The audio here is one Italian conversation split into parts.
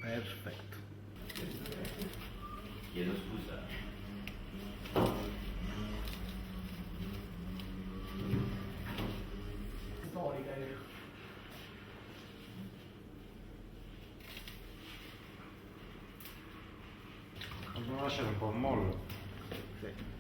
Perfetto. Chiedo scusa. Storica. Dobbiamo lasciare un po' a mollo. Sì.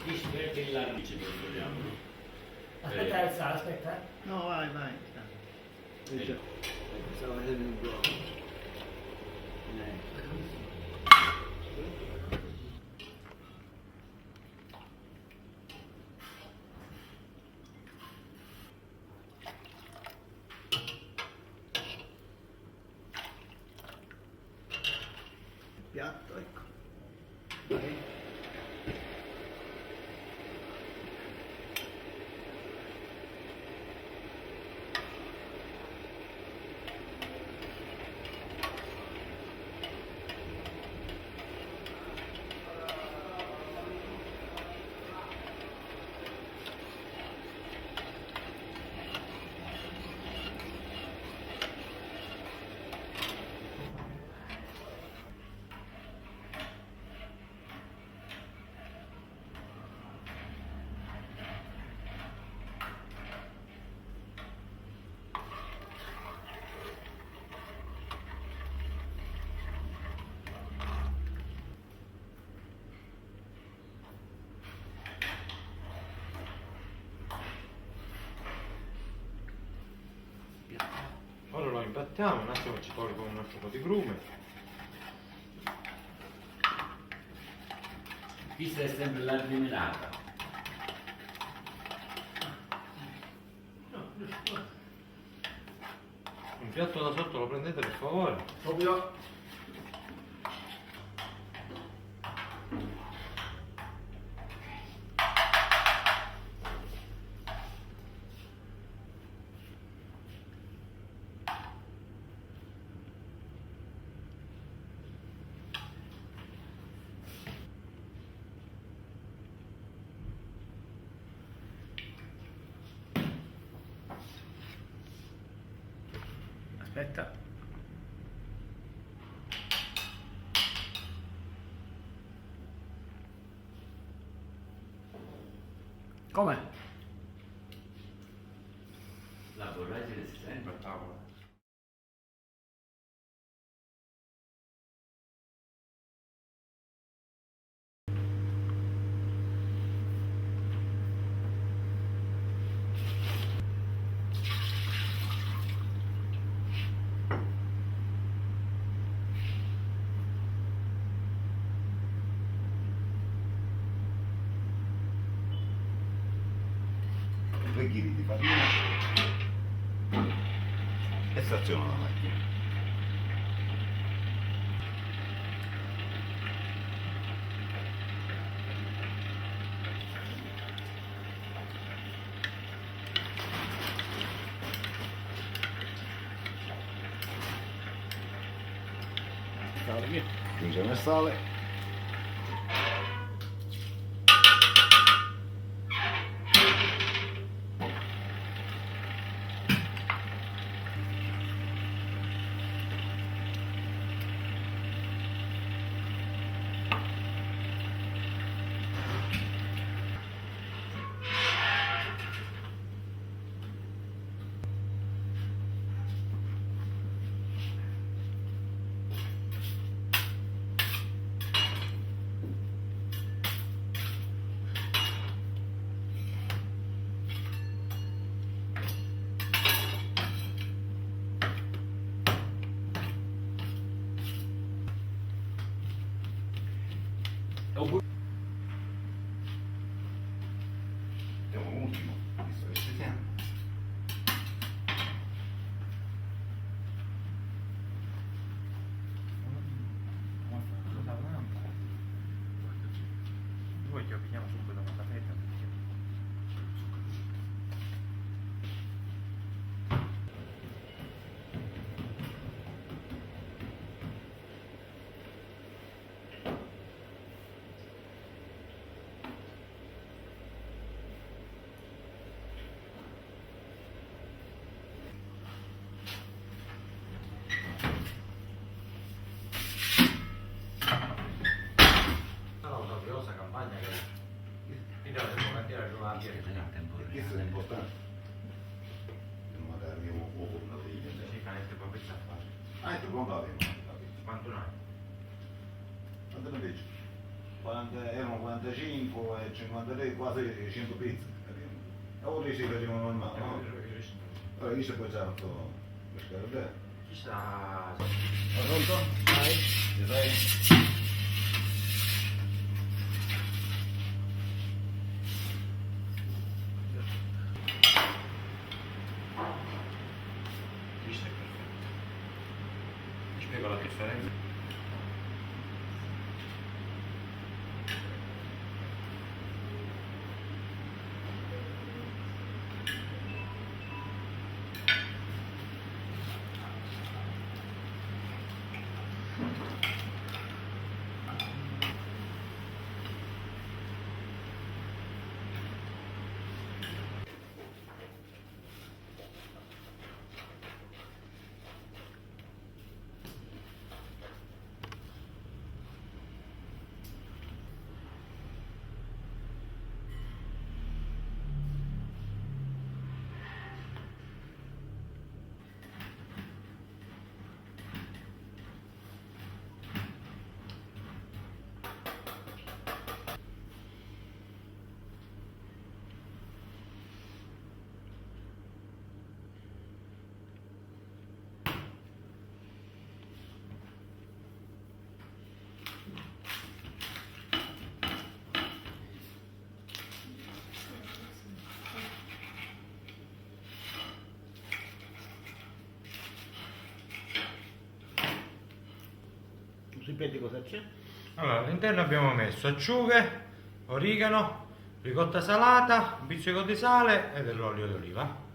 Dici perché il lardice che vogliamo? Aspetta Elsa, aspetta. No, vai. Già. Stavo vedendo un po'. Piatto, ecco. Vai. Ora lo impattiamo, un attimo ci tolgo un attimo di grume. Questa è sempre l'ardimenata. Un piatto da sotto lo prendete per favore. Proprio. Aspetta. Come? La correggere si sempre a tavola. Due chili di farina e staziona la macchina. Aggiungiamo il sale. Andiamo ultimo, visto che ci siamo. occhio, pigliamo subito una tapetta. Campagna che mi dà una cantiera di una Questo è importante. Non magari io un po' una figlia. sì, canette per pizza a fare. Ah, tu non l'avevi. Quanto ne hai? Quanto ne invece? Erano 45 e 53, quasi 100 pizze. E ora si facevano normale, no? Allora, chi si può già fatto per scaricare? Chi sta? Pronto? Vai. Ci sei? Questo è perfetto. Ti spiego la differenza. Ripeti cosa c'è? Allora, all'interno abbiamo messo acciughe, origano, ricotta salata, un pizzico di sale e dell'olio di oliva.